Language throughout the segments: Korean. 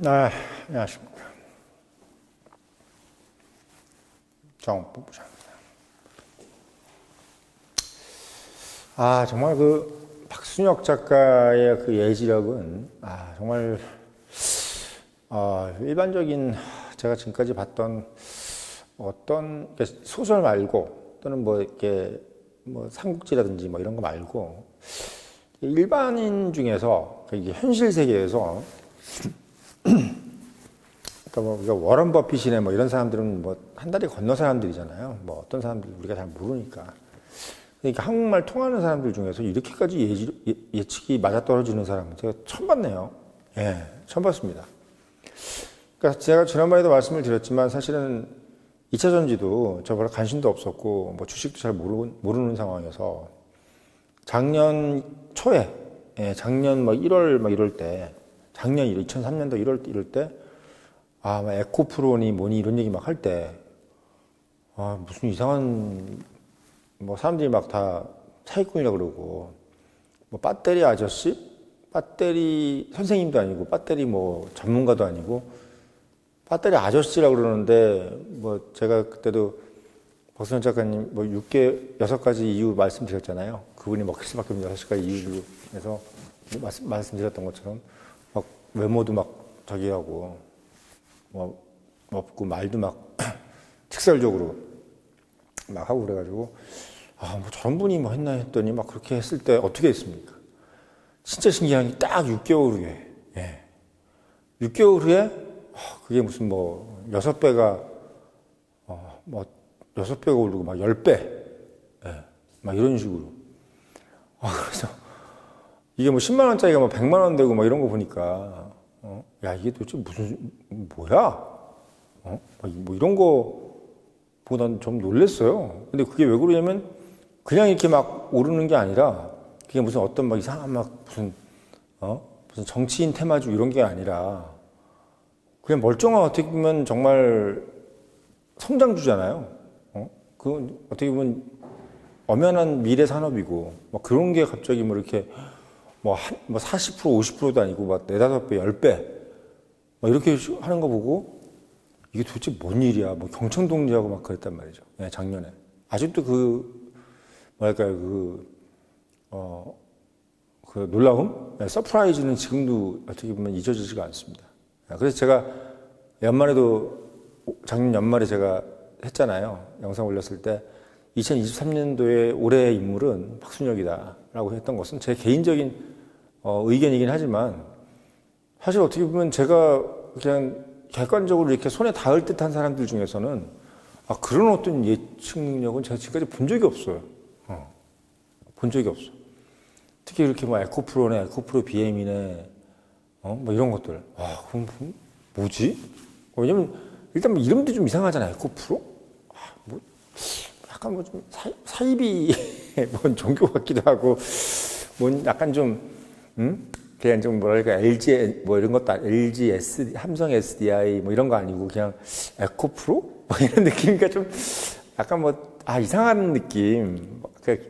안녕하십니까. 정부부장입니다. 정말 그 박순혁 작가의 그 예지력은 정말 일반적인 제가 지금까지 봤던 어떤 소설 말고 또는 뭐 이렇게 뭐 삼국지라든지 뭐 이런 거 말고 일반인 중에서 이게 현실 세계에서 그러니까 뭐 우리가 워런 버핏이네 뭐 이런 사람들은 뭐 한 다리 건너 사람들이잖아요. 뭐 어떤 사람들 우리가 잘 모르니까. 그러니까 한국말 통하는 사람들 중에서 이렇게까지 예측이 맞아떨어지는 사람은 제가 처음 봤네요. 예, 처음 봤습니다. 그러니까 제가 지난번에도 말씀을 드렸지만 사실은 2차 전지도 저 별로 관심도 없었고 뭐 주식도 잘 모르는 상황에서 작년 초에 작년 뭐 1월 막 이럴 때 작년 2003년도 1월 이럴 때 막 에코프로니 뭐니 이런 얘기 막 할 때 무슨 이상한 뭐 사람들이 막 다 사기꾼이라고 그러고 뭐 배터리 아저씨, 배터리 선생님도 아니고 배터리 뭐 전문가도 아니고 배터리 아저씨라고 그러는데 뭐 제가 그때도 박순혁 작가님 뭐 6가지 이유 말씀드렸잖아요. 그분이 먹힐 수밖에 없는 6가지 이유에서 말씀드렸던 것처럼 막 외모도 막 저기 하고 뭐 없고 말도 막 직설적으로 막 하고 그래가지고 뭐 저런 분이 뭐 했나 했더니 막 그렇게 했을 때 어떻게 했습니까? 진짜 신기한 게 딱 6개월 후에 6개월 후에 그게 무슨 뭐 6배가 뭐 6배가 오르고 막 10배 막 이런 식으로 그래서 이게 뭐 10만 원짜리가 뭐 100만 원 되고 막 이런 거 보니까 야 이게 도대체 무슨 뭐야? 뭐 이런 거 보고 난 좀 놀랬어요. 근데 그게 왜 그러냐면 그냥 이렇게 막 오르는 게 아니라 그게 무슨 어떤 막 이상한 막 무슨 정치인 테마주 이런 게 아니라 그냥 멀쩡한 어떻게 보면 정말 성장주잖아요. 그건 어떻게 보면 엄연한 미래 산업이고 막 그런 게 갑자기 뭐 이렇게 뭐 40% 50%도 아니고 막 4, 5배, 10배 막 이렇게 하는 거 보고 이게 도대체 뭔 일이야? 뭐 경청동지하고 막 그랬단 말이죠. 작년에. 아직도 뭐랄까요, 그 놀라움? 서프라이즈는 지금도 어떻게 보면 잊어지지가 않습니다. 그래서 제가 작년 연말에 제가 했잖아요. 영상 올렸을 때 2023년도에 올해의 인물은 박순혁이다라고 했던 것은 제 개인적인 의견이긴 하지만 사실 어떻게 보면 제가 그냥 객관적으로 이렇게 손에 닿을 듯한 사람들 중에서는 그런 어떤 예측 능력은 제가 지금까지 본 적이 없어요. 본 적이 없어. 특히 이렇게 뭐 에코프로네, 에코프로 BM이네, 뭐 이런 것들. 그럼 뭐지? 왜냐면 일단 뭐 이름도 좀 이상하잖아요. 에코프로? 뭐 약간 뭐 좀 사이비 뭔 종교 같기도 하고, 뭔 약간 좀 그냥 좀 뭐랄까 LG 뭐 이런 것도 LG 삼성 SDI 뭐 이런 거 아니고 그냥 에코프로 뭐 이런 느낌이니까 좀 약간 뭐 이상한 느낌.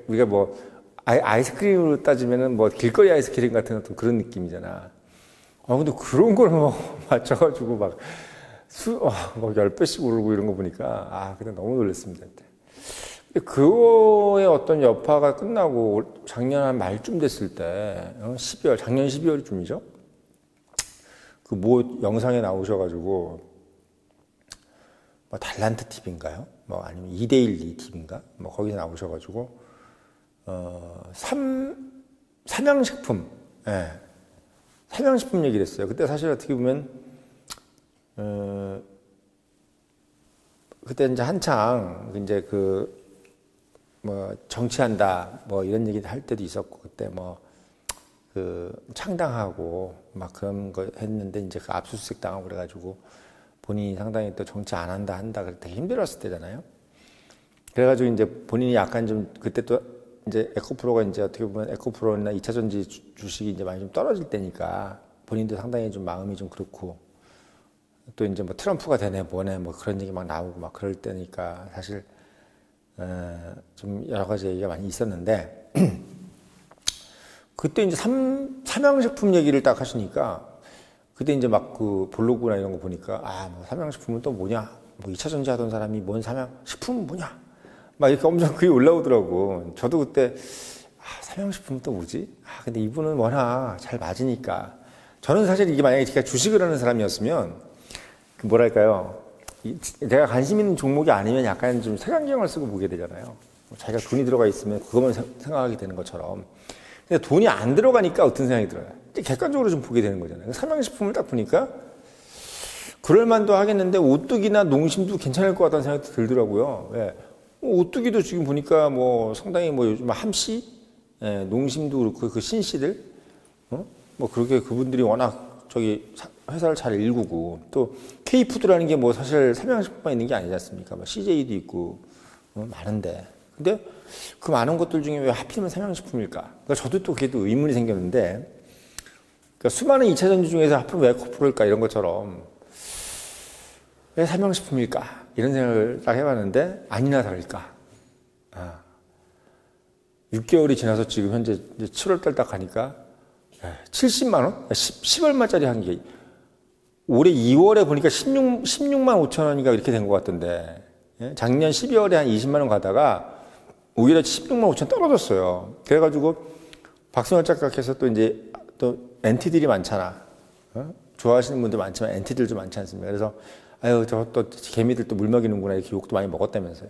우리가 뭐 아이스크림으로 따지면은 뭐 길거리 아이스크림 같은 어떤 그런 느낌이잖아. 근데 그런 걸 뭐 맞춰가지고 막 10배씩 오르고 이런 거 보니까 그냥 너무 놀랐습니다. 근데 그거의 어떤 여파가 끝나고 작년 한 말쯤 됐을 때 작년 12월쯤이죠. 그 뭐 영상에 나오셔가지고 뭐 달란트 TV인가요? 뭐 아니면 2대1 TV인가? 뭐 거기서 나오셔가지고 삼양식품 삼양식품 얘기를 했어요. 그때 사실 어떻게 보면 그때 이제 한창 이제 뭐 정치한다 뭐 이런 얘기를 할 때도 있었고 그때 뭐 창당하고 막 그런 거 했는데 이제 그 압수수색 당하고 그래가지고 본인이 상당히 또 정치 안 한다 그래서 되게 힘들었을 때잖아요. 그래가지고 이제 본인이 약간 좀 그때 또 이제 에코프로가 이제 어떻게 보면 에코프로나 2차 전지 주식이 이제 많이 좀 떨어질 때니까 본인도 상당히 좀 마음이 좀 그렇고 또 이제 뭐 트럼프가 되네 뭐네 뭐 그런 얘기 막 나오고 막 그럴 때니까 사실 좀 여러 가지 얘기가 많이 있었는데 그때 이제 삼양식품 얘기를 딱 하시니까 그때 이제 막 그 블로그나 이런 거 보니까, 뭐 삼양식품은 또 뭐냐? 뭐 2차 전지 하던 사람이 뭔 삼양식품은 뭐냐? 막 이렇게 엄청 글이 올라오더라고. 저도 그때, 삼양식품은 또 뭐지? 근데 이분은 워낙 잘 맞으니까. 저는 사실 이게 만약에 제가 주식을 하는 사람이었으면, 그 뭐랄까요. 내가 관심 있는 종목이 아니면 약간 좀 색안경을 쓰고 보게 되잖아요. 자기가 돈이 들어가 있으면 그것만 생각하게 되는 것처럼. 근데 돈이 안 들어가니까 어떤 생각이 들어요. 객관적으로 좀 보게 되는 거잖아요. 삼양식품을 딱 보니까 그럴만도 하겠는데 오뚜기나 농심도 괜찮을 것 같다는 생각이 들더라고요. 예. 오뚜기도 지금 보니까 뭐 상당히 뭐 요즘 함씨, 예, 농심도 그렇고 그 신씨들, 뭐 그렇게 그분들이 워낙 저기 회사를 잘 일구고 또 K푸드라는 게 뭐 사실 삼양식품만 있는 게 아니지 않습니까? 뭐 CJ도 있고 많은데. 근데 그 많은 것들 중에 왜 하필이면 삼양식품일까? 그러니까 저도 또 그게 또 의문이 생겼는데, 그러니까 수많은 2차 전지 중에서 하필 왜 코프로일까? 이런 것처럼 왜 삼양식품일까? 이런 생각을 딱 해봤는데 아니나 다를까? 6개월이 지나서 지금 현재 이제 7월달 딱 가니까 70만 원? 10얼마짜리 한 게 올해 2월에 보니까 16만 5천 원인가 이렇게 된 것 같던데, 작년 12월에 한 20만 원 가다가 오히려 16만 5천 떨어졌어요. 그래가지고 박승환 작가께서 또 이제 또 NT들이 많잖아. 좋아하시는 분들 많지만 NT들도 많지 않습니까? 그래서 아유 저 또 개미들 또 물 먹이는구나 이렇게 욕도 많이 먹었다면서요.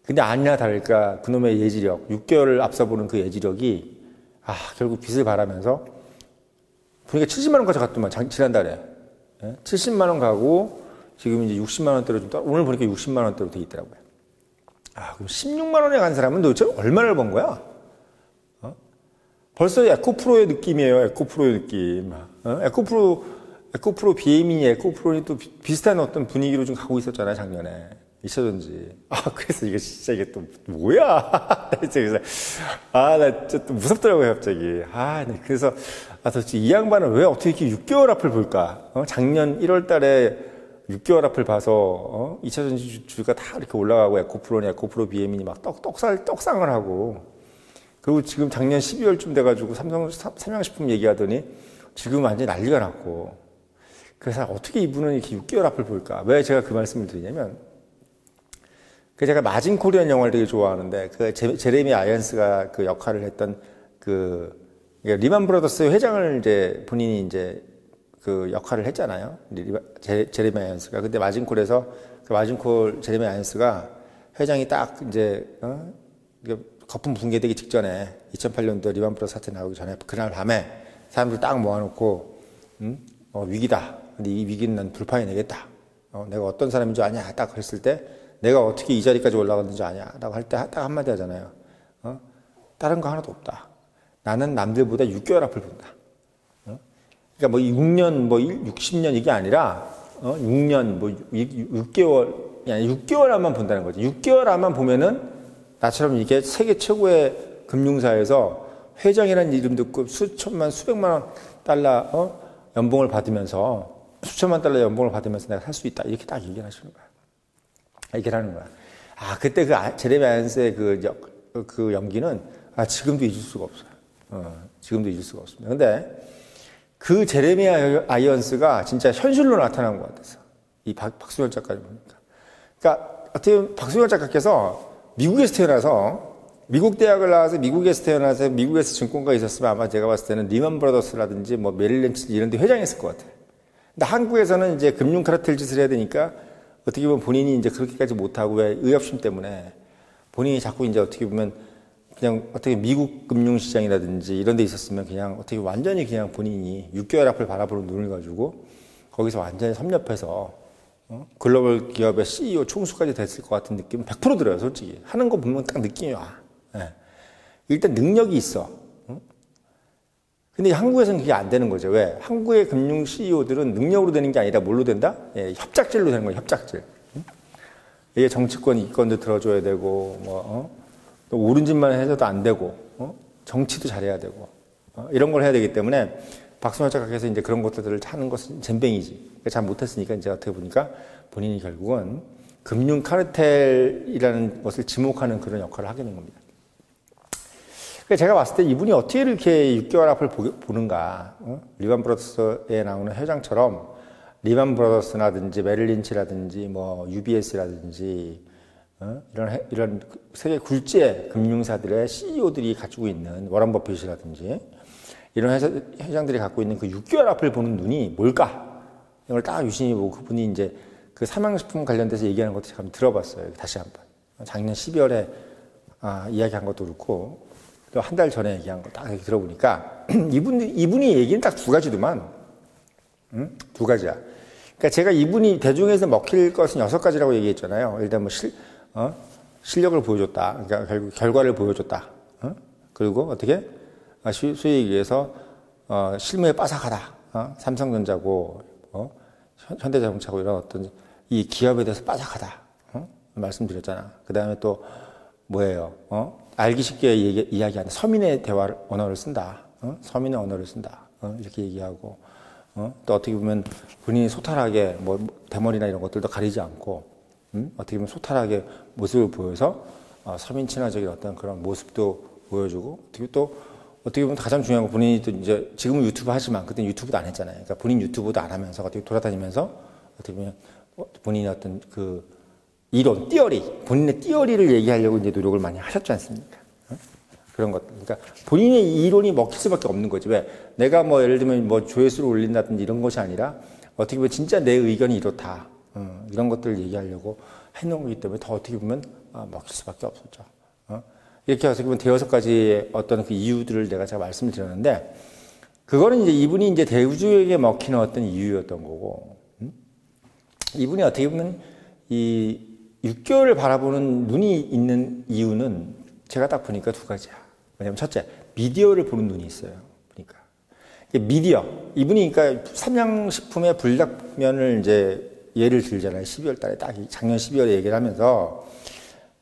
근데 아니나 다를까 그놈의 예지력, 6개월을 앞서보는 그 예지력이 결국 빚을 바라면서 보니까 70만 원까지 갔더만 지난달에 70만 원 가고 지금 이제 60만 원대로 오늘 보니까 60만 원대로 돼 있더라고요. 그럼 16만 원에 간 사람은 도대체 얼마를 번 거야? 벌써 에코프로의 느낌이에요. 에코프로의 느낌. 에코프로 비에미니 에코프로니 또 비슷한 어떤 분위기로 좀 가고 있었잖아요, 작년에. 2차 전지. 그래서 이게 진짜 이게 또 뭐야? 나 진짜 또 무섭더라고요, 갑자기. 네. 그래서 도대체 이 양반은 왜 어떻게 이렇게 6개월 앞을 볼까? 작년 1월 달에 6개월 앞을 봐서 2차 전지 주가 다 이렇게 올라가고 에코프로니 에코프로 비에미니 막 떡상을 하고, 그리고 지금 작년 12월쯤 돼가지고 삼양식품 얘기하더니 지금 완전히 난리가 났고. 그래서 어떻게 이분은 이렇게 6개월 앞을 볼까? 왜 제가 그 말씀을 드리냐면, 제가 마진 코리안 영화를 되게 좋아하는데, 그 제레미 아이언스가 그 역할을 했던 리만 브라더스 회장을 이제 본인이 이제 그 역할을 했잖아요. 제레미 아이언스가. 근데 마진콜에서 그 마진콜 제레미 아이언스가 회장이 딱 이제, 거품 붕괴되기 직전에 2008년도 리만 브라더스 사태 나오기 전에 그날 밤에 사람들 딱 모아놓고, 위기다. 근데 이 위기는 난 불판이 내겠다. 내가 어떤 사람인 줄 아냐? 딱 그랬을 때 내가 어떻게 이 자리까지 올라갔는지 아냐? 라고 할 때 딱 한마디 하잖아요. 다른 거 하나도 없다. 나는 남들보다 6개월 앞을 본다. 그러니까 뭐 6년, 60년 이게 아니라 6년, 6개월, 6개월 안만 본다는 거죠. 6개월 안만 보면은 나처럼 이게 세계 최고의 금융사에서 회장이라는 이름 듣고 수천만, 수백만 원 달러 연봉을 받으면서 수천만 달러 연봉을 받으면서 내가 살 수 있다. 이렇게 딱 얘기를 하시는 거야. 얘기를 하는 거야. 그때 그 제레미 아이언스의 그 연기는 지금도 잊을 수가 없어요. 지금도 잊을 수가 없습니다. 근데 그 제레미 아이언스가 진짜 현실로 나타난 것 같아서 이 박수열 작가를 보니까. 그러니까 어떻게 보면 박수열 작가께서 미국에서 태어나서 미국 대학을 나와서 미국에서 태어나서 미국에서 증권가에 있었으면 아마 제가 봤을 때는 리만 브라더스라든지 뭐 메릴린치 이런 데 회장했을 것 같아요. 근데 한국에서는 이제 금융 카르텔 짓을 해야 되니까 어떻게 보면 본인이 이제 그렇게까지 못하고 왜 의협심 때문에 본인이 자꾸 이제 어떻게 보면 그냥 어떻게 미국 금융시장이라든지 이런 데 있었으면 그냥 어떻게 완전히 그냥 본인이 6개월 앞을 바라보는 눈을 가지고 거기서 완전히 섭렵해서 글로벌 기업의 CEO 총수까지 됐을 것 같은 느낌은 100% 들어요, 솔직히. 하는 거 보면 딱 느낌이 와. 일단 능력이 있어. 근데 한국에서는 그게 안 되는 거죠. 왜? 한국의 금융 CEO들은 능력으로 되는 게 아니라 뭘로 된다? 협작질로 되는 거예요, 협작질. 이게 정치권 이권도 들어줘야 되고, 또 옳은 짓만 해서도 안 되고, 정치도 잘해야 되고, 이런 걸 해야 되기 때문에 박순환 작가께서 이제 그런 것들을 하는 것은 젬병이지. 잘 못했으니까 이제 어떻게 보니까 본인이 결국은 금융 카르텔이라는 것을 지목하는 그런 역할을 하게 된 겁니다. 그러니까 제가 봤을 때 이분이 어떻게 이렇게 6개월 앞을 보는가. 리만 브라더스에 나오는 회장처럼 리만 브라더스라든지 메릴린치라든지 뭐 UBS라든지 이런 세계 굴지의 금융사들의 CEO들이 가지고 있는 워런 버핏이라든지 이런 회장들이 갖고 있는 그 6개월 앞을 보는 눈이 뭘까? 이걸 딱 유심히 보고 그분이 이제 그 삼양식품 관련돼서 얘기하는 것도 한번 들어봤어요. 다시 한번. 작년 12월에 이야기한 것도 그렇고 또 한 달 전에 얘기한 거 딱 들어보니까 이분이 얘기는 딱 두 가지더만. 두 가지야. 그러니까 제가 이분이 대중에서 먹힐 것은 6가지라고 얘기했잖아요. 일단 뭐 실력을 보여줬다. 그러니까 결국 결과를 보여줬다. 그리고 어떻게? 소위 얘기해서 실무에 빠삭하다. 삼성전자고 현대자동차고 이런 어떤 이 기업에 대해서 빠삭하다. 말씀드렸잖아. 그 다음에 또 뭐예요? 알기 쉽게 이야기하는 서민의 언어를 쓴다. 서민의 언어를 쓴다. 이렇게 얘기하고 또 어떻게 보면 본인이 소탈하게 뭐 대머리나 이런 것들도 가리지 않고 어떻게 보면 소탈하게 모습을 보여서 서민 친화적인 어떤 그런 모습도 보여주고 어떻게 보면 가장 중요한 건 본인이 또 이제 지금은 유튜브 하지만 그때 유튜브도 안 했잖아요. 그러니까 본인 유튜브도 안 하면서 어떻게 돌아다니면서 어떻게 보면 본인의 어떤 그 이론, 본인의 띠어리를 얘기하려고 이제 노력을 많이 하셨지 않습니까? 그런 것. 그러니까 본인의 이론이 먹힐 수밖에 없는 거지. 왜? 내가 뭐 예를 들면 뭐 조회수를 올린다든지 이런 것이 아니라 어떻게 보면 진짜 내 의견이 이렇다. 이런 것들을 얘기하려고 해놓은 거기 때문에 더 어떻게 보면 먹힐 수밖에 없었죠. 이렇게 어떻게 보면 대여섯 가지의 어떤 그 이유들을 제가 말씀을 드렸는데 그거는 이제 이분이 이제 대주에게 먹히는 어떤 이유였던 거고 이분이 어떻게 보면 이 6개월을 바라보는 눈이 있는 이유는 제가 딱 보니까 두 가지야. 왜냐면 첫째, 미디어를 보는 눈이 있어요. 그러니까 미디어. 이분이 그러니까 삼양식품의 불닭면을 이제 예를 들잖아요. 12월 달에 딱 작년 12월에 얘기를 하면서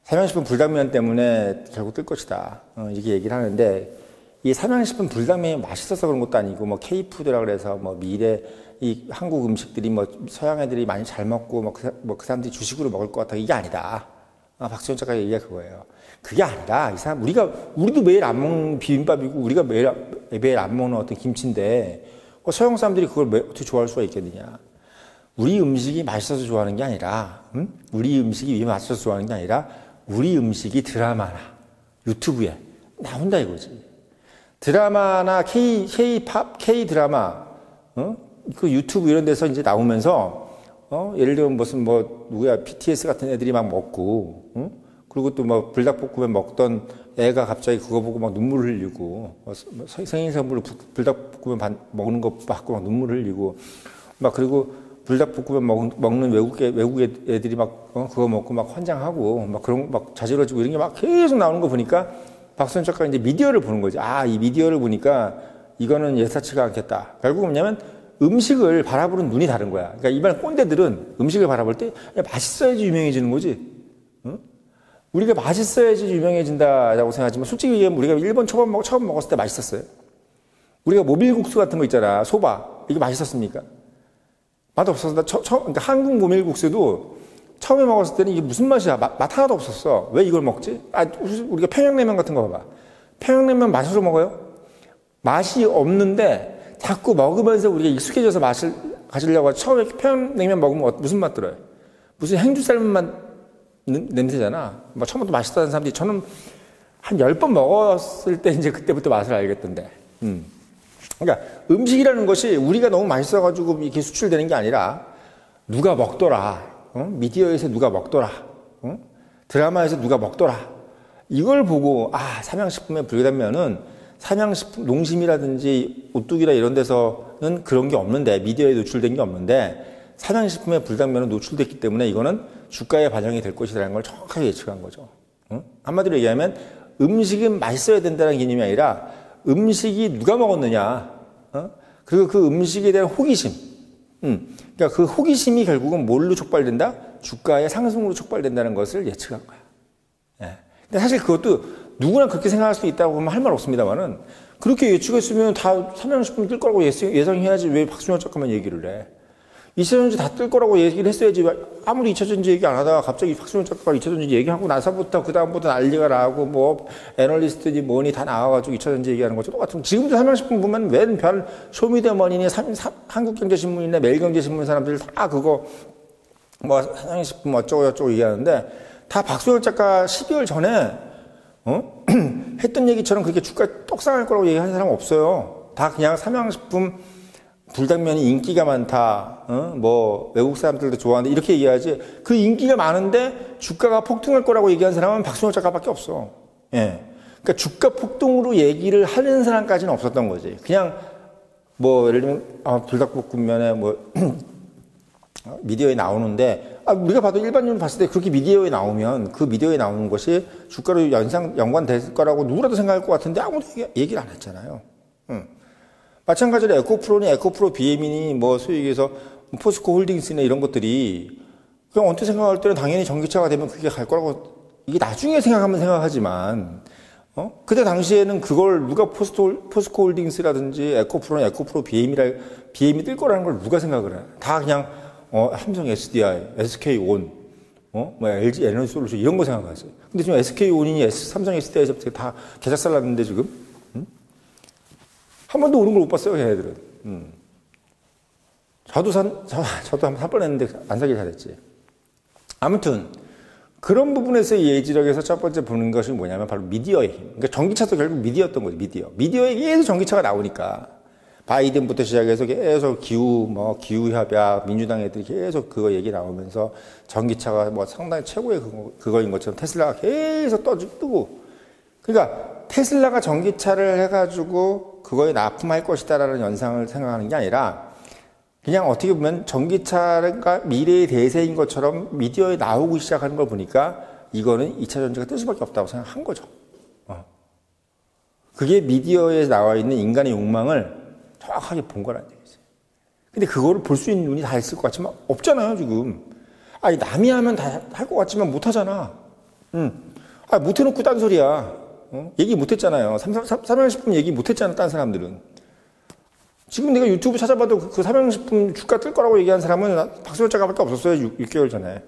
삼양식품 불닭면 때문에 결국 뜰 것이다. 이렇게 얘기를 하는데 이 삼양식품 불닭면이 맛있어서 그런 것도 아니고 뭐 K푸드라 그래서 뭐 미래 이 한국 음식들이 뭐 서양 애들이 많이 잘 먹고 그 사람들이 주식으로 먹을 것 같다. 이게 아니다. 박수현 작가 얘기가 그거예요. 그게 아니라 이 사람 우리도 매일 안 먹는 비빔밥이고 우리가 매일 안 먹는 어떤 김치인데 서양 사람들이 그걸 어떻게 좋아할 수가 있겠느냐. 우리 음식이 맛있어서 좋아하는 게 아니라 우리 음식이 왜 맛있어서 좋아하는 게 아니라 우리 음식이 드라마나 유튜브에 나온다 이거지. 드라마나 K-팝, K-드라마 그 유튜브 이런 데서 이제 나오면서 예를 들면 무슨 뭐 누구야 BTS 같은 애들이 막 먹고 그리고 또 뭐 불닭볶음면 먹던 애가 갑자기 그거 보고 막 눈물 흘리고 생일 선물로 불닭볶음면 먹는 거 받고 막 눈물 흘리고 막 그리고 불닭볶음면 먹는 외국 애들이 막 그거 먹고 막 환장하고 막 그런 막 자지러지고 이런 게 막 계속 나오는 거 보니까 박수현 작가가 이제 미디어를 보는 거지. 이 미디어를 보니까 이거는 예사치가 않겠다. 결국 뭐냐면 음식을 바라보는 눈이 다른 거야. 그러니까 일반 꼰대들은 음식을 바라볼 때 맛있어야지 유명해지는 거지. 우리가 맛있어야지 유명해진다라고 생각하지만 솔직히 얘기하면 우리가 일본 처음 먹었을 때 맛있었어요. 우리가 모밀국수 같은 거 있잖아. 소바. 이게 맛있었습니까? 맛없었어. 그러니까 한국 모밀국수도 처음에 먹었을 때는 이게 무슨 맛이야? 맛 하나도 없었어. 왜 이걸 먹지? 우리가 평양냉면 같은 거 봐봐. 평양냉면 맛으로 먹어요? 맛이 없는데 자꾸 먹으면서 우리가 익숙해져서 맛을 가지려고 하죠. 처음에 평양냉면 먹으면 무슨 맛 들어요? 무슨 행주 삶은 맛 냄새잖아. 뭐 처음부터 맛있다는 사람들이 저는 한 10번 먹었을 때 이제 그때부터 맛을 알겠던데. 그러니까 음식이라는 것이 우리가 너무 맛있어가지고 이렇게 수출되는 게 아니라 누가 먹더라. 미디어에서 누가 먹더라. 드라마에서 누가 먹더라. 이걸 보고 삼양식품의 불닭면은 삼양식품, 농심이라든지 오뚜기라 이런 데서는 그런 게 없는데 미디어에 노출된 게 없는데 삼양식품의 불닭면은 노출됐기 때문에 이거는 주가에 반영이 될 것이라는 걸 정확하게 예측한 거죠. 한마디로 얘기하면 음식은 맛있어야 된다는 개념이 아니라 음식이 누가 먹었느냐 그리고 그 음식에 대한 호기심 그러니까 그 호기심이 결국은 뭘로 촉발된다? 주가의 상승으로 촉발된다는 것을 예측한 거야. 예. 근데 사실 그것도 누구나 그렇게 생각할 수 있다고 하면 할 말 없습니다만은 그렇게 예측했으면 다 삼양식품 뜰 거라고 예상해야지 왜 박수현 작가만 얘기를 해. 2차전지 다 뜰 거라고 얘기를 했어야지. 아무리 2차전지 얘기 안 하다가 갑자기 박수영 작가가 2차전지 얘기하고 나서부터 그다음부터 난리가 나고 뭐 애널리스트니 뭐니 다 나와가지고 2차전지 얘기하는 거죠. 똑같은 지금도 삼양식품 보면 웬별 쇼미더머니니 한국경제신문이나 매일경제신문 사람들 다 그거 뭐 삼양식품 어쩌고 저쩌고 얘기하는데 다 박수영 작가 12월 전에 했던 얘기처럼 그렇게 주가 떡상할 거라고 얘기하는 사람 없어요. 다 그냥 삼양식품 불당면이 인기가 많다, 뭐 외국 사람들도 좋아하는데 이렇게 얘기하지. 그 인기가 많은데 주가가 폭등할 거라고 얘기한 사람은 박수영 작가밖에 없어. 예, 그러니까 주가 폭등으로 얘기를 하는 사람까지는 없었던 거지. 그냥 뭐 예를 들면 불닭볶음면에 뭐 미디어에 나오는데 우리가 봐도 일반인으로 봤을 때 그렇게 미디어에 나오면 그 미디어에 나오는 것이 주가로 연관될 거라고 누구라도 생각할 것 같은데 아무도 얘기를 안 했잖아요. 마찬가지로 에코프로니 에코프로 BM이니 뭐 소위 얘기해서 포스코 홀딩스나 이런 것들이 그냥 언뜻 생각할 때는 당연히 전기차가 되면 그게 갈 거라고 이게 나중에 생각하면 생각하지만 그때 당시에는 그걸 누가 포스코 홀딩스라든지 에코프로니 에코프로 BM이 뜰 거라는 걸 누가 생각을 해? 다 그냥 삼성 SDI, SK온, 뭐 LG 에너지 솔루션 이런 거 생각하세요. 근데 지금 SK온이니 삼성 SDI에서부터 다 개작살 났는데 지금 한 번도 오른 걸 못 봤어요, 걔네들은. 저도 한번 살 뻔했는데 안 사길 잘했지. 아무튼 그런 부분에서 예지력에서 첫 번째 보는 것이 뭐냐면 바로 미디어의 힘. 그러니까 전기차도 결국 미디어였던 거죠, 미디어. 미디어에 계속 전기차가 나오니까 바이든부터 시작해서 계속 기후 협약, 민주당 애들이 계속 그거 얘기 나오면서 전기차가 뭐 상당히 최고의 그거인 것처럼 테슬라가 계속 뜨고. 그러니까 테슬라가 전기차를 해가지고 그거에 납품할 것이다라는 연상을 생각하는 게 아니라 그냥 어떻게 보면 전기차가 미래의 대세인 것처럼 미디어에 나오고 시작하는 걸 보니까 이거는 2차 전지가 뜰 수밖에 없다고 생각한 거죠. 그게 미디어에 나와 있는 인간의 욕망을 정확하게 본 거란 얘기죠. 근데 그거를 볼 수 있는 눈이 다 있을 것 같지만 없잖아요, 지금. 아니, 남이 하면 다 할 것 같지만 못 하잖아. 못 해놓고 딴 소리야. 얘기 못 했잖아요. 삼양식품 얘기 못 했잖아, 딴 사람들은. 지금 내가 유튜브 찾아봐도 그 삼양식품 주가 뜰 거라고 얘기한 사람은 박수영 작가밖에 없었어요, 6개월 전에.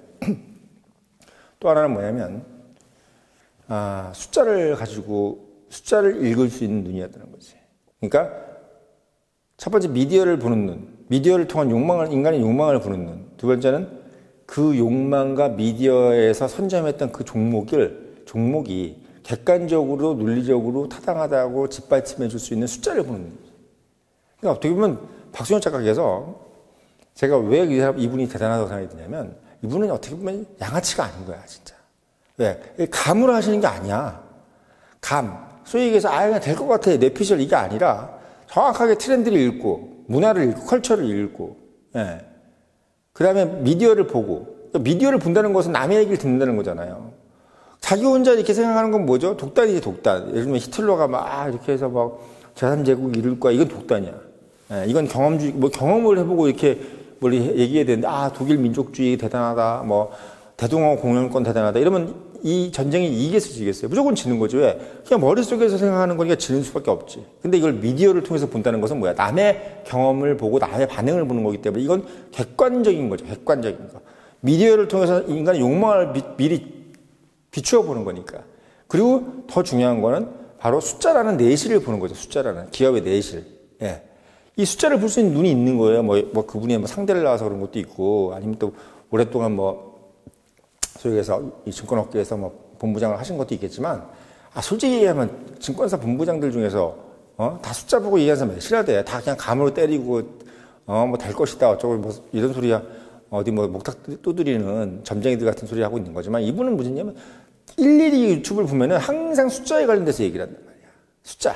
또 하나는 뭐냐면, 숫자를 읽을 수 있는 눈이었다는 거지. 그러니까, 첫 번째 미디어를 보는 눈, 미디어를 통한 인간의 욕망을 보는 눈. 두 번째는 그 욕망과 미디어에서 선점했던 그 종목이 객관적으로, 논리적으로 타당하다고 짓받침해 줄 수 있는 숫자를 보는 거예요. 그러니까 어떻게 보면 박수영 작가께서 제가 왜 이분이 대단하다고 생각이 드냐면 이분은 어떻게 보면 양아치가 아닌 거야, 진짜. 왜? 감으로 하시는 게 아니야. 소위 얘기해서 그냥 될 것 같아. 내 피셜 이게 아니라 정확하게 트렌드를 읽고 문화를 읽고 컬처를 읽고 그 다음에 미디어를 보고 미디어를 본다는 것은 남의 얘기를 듣는다는 거잖아요. 자기 혼자 이렇게 생각하는 건 뭐죠? 독단이지, 독단. 예를 들면 히틀러가 막 이렇게 해서 막 제3제국 이룰 거야. 이건 독단이야. 이건 경험주의, 경험을 해보고 이렇게 뭘 얘기해야 되는데, 독일 민족주의 대단하다. 대동아 공영권 대단하다. 이러면 이 전쟁이 이기겠어, 지겠어요? 무조건 지는 거지. 왜? 그냥 머릿속에서 생각하는 거니까 지는 수밖에 없지. 근데 이걸 미디어를 통해서 본다는 것은 뭐야? 남의 경험을 보고 남의 반응을 보는 거기 때문에 이건 객관적인 거죠. 객관적인 거. 미디어를 통해서 인간의 욕망을 미리 비추어 보는 거니까. 그리고 더 중요한 거는 바로 숫자라는 내실을 보는 거죠. 숫자라는 기업의 내실. 이 숫자를 볼 수 있는 눈이 있는 거예요. 그분이 상대를 나와서 그런 것도 있고, 아니면 또 오랫동안 소위 해서 이 증권업계에서 본부장을 하신 것도 있겠지만, 솔직히 얘기하면 증권사 본부장들 중에서, 다 숫자 보고 얘기하는 사람 싫어돼. 다 그냥 감으로 때리고, 될 것이다. 어쩌고, 이런 소리야. 어디 목탁 두드리는 점쟁이들 같은 소리 하고 있는 거지만, 이분은 뭐냐면, 일일이 유튜브를 보면은 항상 숫자에 관련돼서 얘기를 한단 말이야. 숫자.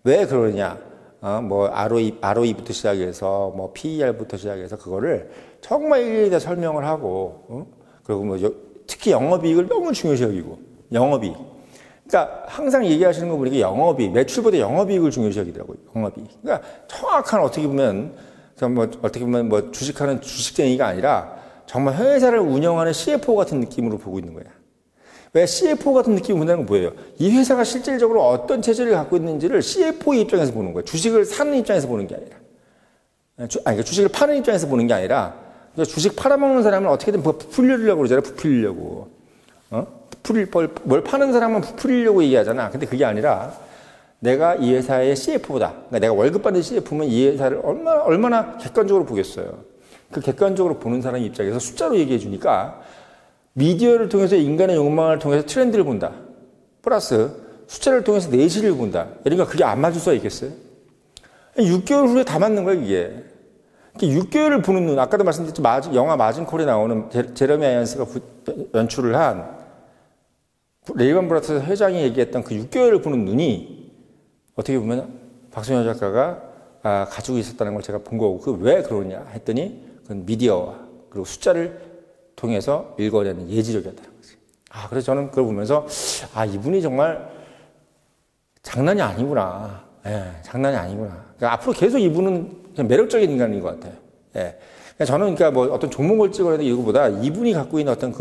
왜 그러냐. ROE부터 시작해서, PER부터 시작해서 그거를 정말 일일이 다 설명을 하고, 그리고 특히 영업이익을 너무 중요시 여기고, 영업이익. 그러니까 항상 얘기하시는 거 보니까 영업이익, 매출보다 영업이익을 중요시 여기더라고요. 영업이익. 그러니까 정확한 어떻게 보면 주식하는 주식쟁이가 아니라 정말 회사를 운영하는 CFO 같은 느낌으로 보고 있는 거야. 왜 CFO 같은 느낌을 본다는 건 뭐예요? 이 회사가 실질적으로 어떤 체질을 갖고 있는지를 CFO의 입장에서 보는 거예요. 주식을 사는 입장에서 보는 게 아니라. 그러니까 주식을 파는 입장에서 보는 게 아니라 그러니까 주식 팔아먹는 사람은 어떻게든 부풀리려고 그러잖아요. 부풀리려고. 뭘 파는 사람은 부풀리려고 얘기하잖아. 근데 그게 아니라 내가 이 회사의 CF보다, 그러니까 내가 월급 받는 CF면 이 회사를 얼마나 객관적으로 보겠어요. 그 객관적으로 보는 사람 입장에서 숫자로 얘기해 주니까 미디어를 통해서 인간의 욕망을 통해서 트렌드를 본다. 플러스 숫자를 통해서 내실을 본다. 그러니까 그게 안 맞을 수가 있겠어요? 6개월 후에 다 맞는 거야, 이게. 6개월을 보는 눈, 아까도 말씀드렸죠. 영화 마진콜에 나오는 제레미 아이언스가 연출을 한 레이먼 브라더스 회장이 얘기했던 그 6개월을 보는 눈이 어떻게 보면 박소연 작가가 가지고 있었다는 걸 제가 본 거고, 그 왜 그러냐 했더니 그건 미디어와 그리고 숫자를 통해서 읽어내는 예지력이었다는 거지. 그래서 저는 그걸 보면서 이분이 정말 장난이 아니구나. 장난이 아니구나. 그러니까 앞으로 계속 이분은 그냥 매력적인 인간인 것 같아요. 그러니까 저는 그러니까 뭐 어떤 종목을 찍어야 되는 이거보다 이분이 갖고 있는 어떤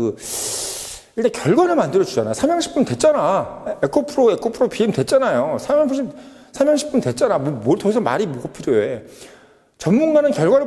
일단 결과를 만들어 주잖아. 삼양식품 됐잖아. 에코프로 BM 됐잖아요. 삼양식품 됐잖아. 뭘 더 이상 말이 뭐가 필요해. 전문가는 결과를